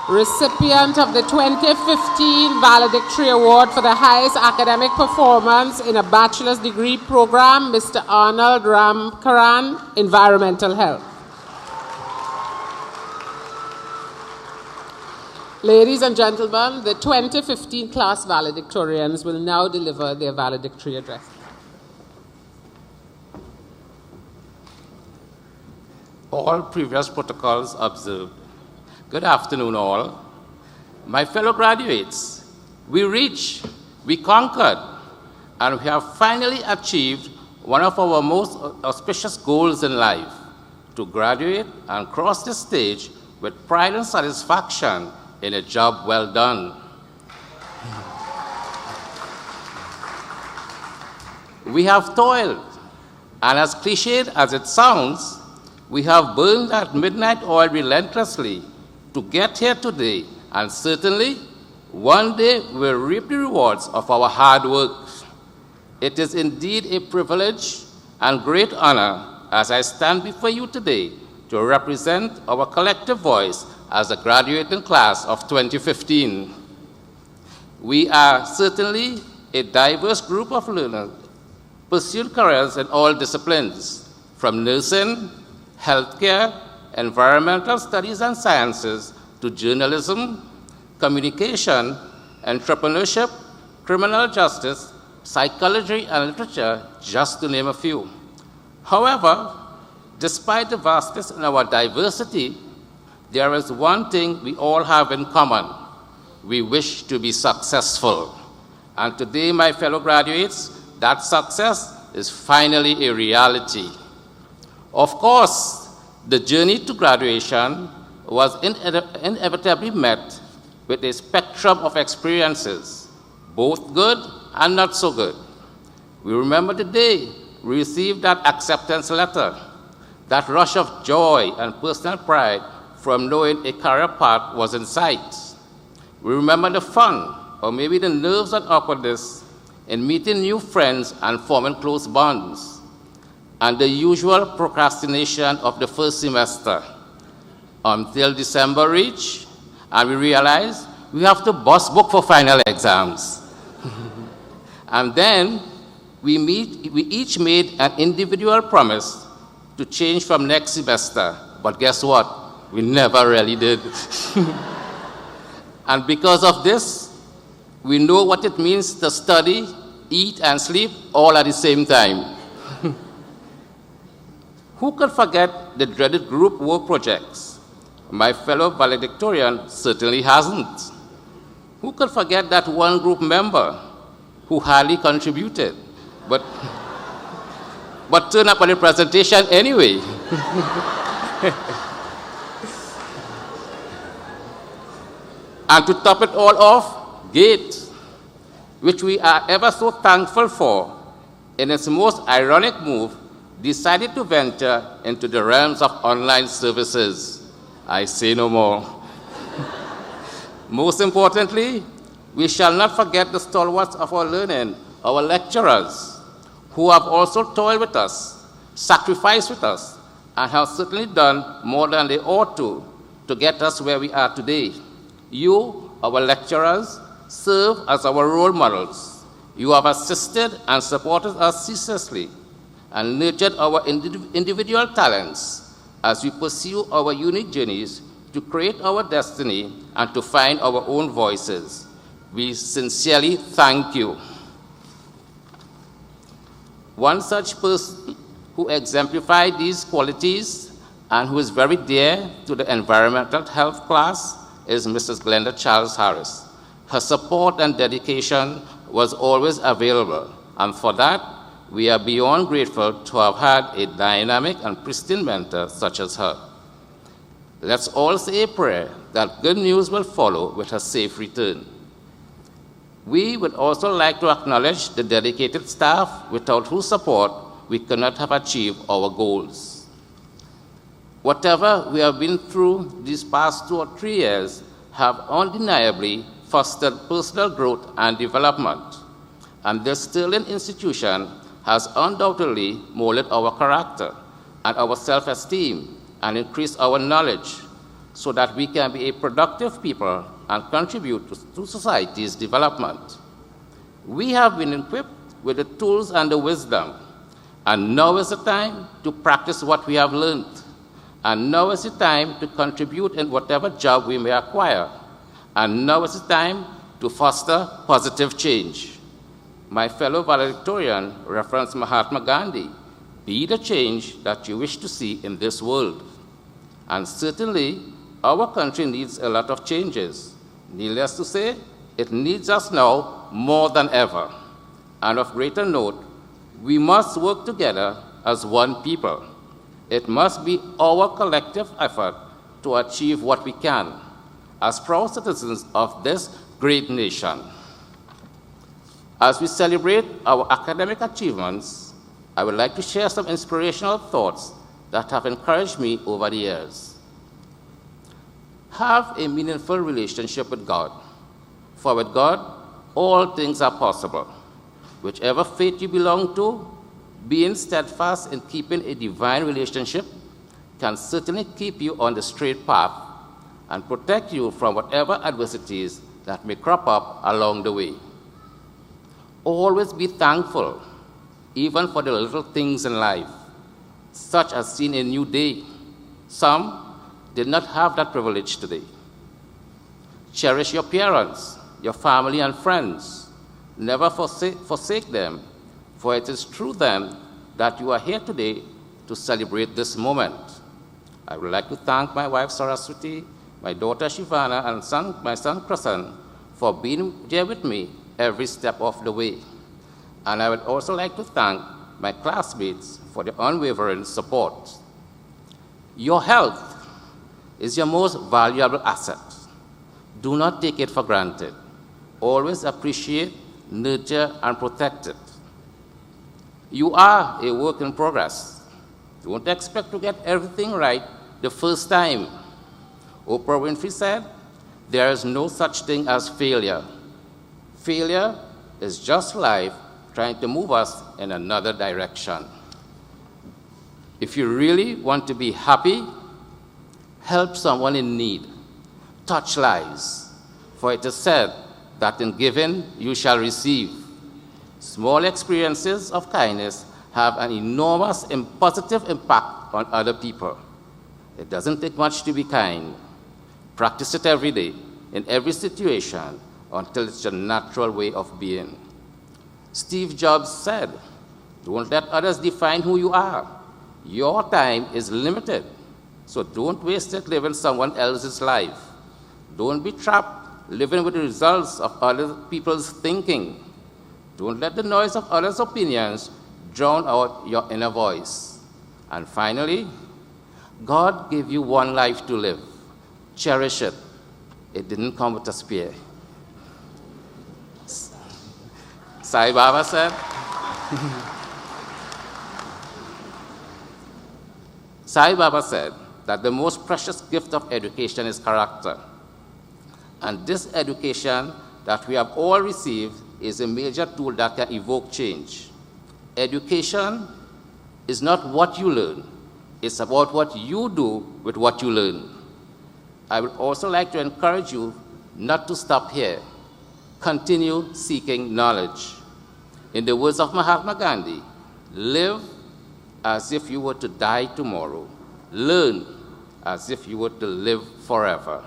recipient of the 2015 Valedictorian Award for the highest academic performance in a bachelor's degree program, Mr. Arnold Ramkaran, Environmental Health. Ladies and gentlemen, the 2015 class valedictorians will now deliver their valedictory address. All previous protocols observed. Good afternoon, all. My fellow graduates, we reached, we conquered, and we have finally achieved one of our most auspicious goals in life, to graduate and cross the stage with pride and satisfaction in a job well done. We have toiled, and as cliched as it sounds, we have burned that midnight oil relentlessly to get here today, and certainly one day we'll reap the rewards of our hard work. It is indeed a privilege and great honor as I stand before you today to represent our collective voice as a graduating class of 2015. We are certainly a diverse group of learners pursuing careers in all disciplines, from nursing, healthcare, environmental studies and sciences, to journalism, communication, entrepreneurship, criminal justice, psychology, and literature, just to name a few. However, despite the vastness in our diversity, there is one thing we all have in common. We wish to be successful. And today, my fellow graduates, that success is finally a reality. Of course, the journey to graduation was inevitably met with a spectrum of experiences, both good and not so good. We remember the day we received that acceptance letter, that rush of joy and personal pride from knowing a career path was in sight. We remember the fun, or maybe the nerves and awkwardness, in meeting new friends and forming close bonds, and the usual procrastination of the first semester, until December reached, and we realized we have to bust book for final exams. And then we each made an individual promise to change from next semester, but guess what? We never really did. And because of this, we know what it means to study, eat, and sleep all at the same time. Who could forget the dreaded group work projects? My fellow valedictorian certainly hasn't. Who could forget that one group member who hardly contributed, but turned up at the presentation anyway? And to top it all off, GATE, which we are ever so thankful for, in its most ironic move, decided to venture into the realms of online services. I say no more. Most importantly, we shall not forget the stalwarts of our learning, our lecturers, who have also toiled with us, sacrificed with us, and have certainly done more than they ought to get us where we are today. You, our lecturers, serve as our role models. You have assisted and supported us ceaselessly and nurtured our individual talents as we pursue our unique journeys to create our destiny and to find our own voices. We sincerely thank you. One such person who exemplified these qualities and who is very dear to the environmental health class is Mrs. Glenda Charles Harris. Her support and dedication was always available, and for that, we are beyond grateful to have had a dynamic and pristine mentor such as her. Let's all say a prayer that good news will follow with her safe return. We would also like to acknowledge the dedicated staff without whose support we could not have achieved our goals. Whatever we have been through these past 2 or 3 years have undeniably fostered personal growth and development, and this sterling institution has undoubtedly molded our character and our self-esteem and increased our knowledge. so that we can be a productive people and contribute to society's development. We have been equipped with the tools and the wisdom, and now is the time to practice what we have learned. And now is the time to contribute in whatever job we may acquire. And now is the time to foster positive change. My fellow valedictorian referenced Mahatma Gandhi. Be the change that you wish to see in this world. And certainly, our country needs a lot of changes. Needless to say, it needs us now more than ever. And of greater note, we must work together as one people. It must be our collective effort to achieve what we can as proud citizens of this great nation. As we celebrate our academic achievements, I would like to share some inspirational thoughts that have encouraged me over the years. Have a meaningful relationship with God, for with God, all things are possible. Whichever faith you belong to, being steadfast in keeping a divine relationship can certainly keep you on the straight path and protect you from whatever adversities that may crop up along the way. Always be thankful, even for the little things in life, such as seeing a new day. Some did not have that privilege today. Cherish your parents, your family and friends. Never forsake them, for it is through them that you are here today to celebrate this moment. I would like to thank my wife Saraswati, my daughter Shivana, and my son Prasan for being there with me every step of the way. And I would also like to thank my classmates for their unwavering support. Your health is your most valuable asset. Do not take it for granted. Always appreciate, nurture, and protect it. You are a work in progress. Don't expect to get everything right the first time. Oprah Winfrey said, "There is no such thing as failure. Failure is just life trying to move us in another direction." If you really want to be happy, help someone in need. Touch lives. For it is said that in giving you shall receive. Small experiences of kindness have an enormous and positive impact on other people. It doesn't take much to be kind. Practice it every day, in every situation, until it's your natural way of being. Steve Jobs said, "Don't let others define who you are. Your time is limited, so don't waste it living someone else's life. Don't be trapped living with the results of other people's thinking. Don't let the noise of others' opinions drown out your inner voice." And finally, God gave you one life to live. Cherish it. It didn't come with a spear. Sai Baba said, Sai Baba said that the most precious gift of education is character. And this education that we have all received is a major tool that can evoke change. Education is not what you learn. It's about what you do with what you learn. I would also like to encourage you not to stop here. Continue seeking knowledge. In the words of Mahatma Gandhi, live as if you were to die tomorrow. Learn as if you were to live forever.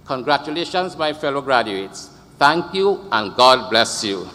Congratulations, my fellow graduates. Thank you, and God bless you.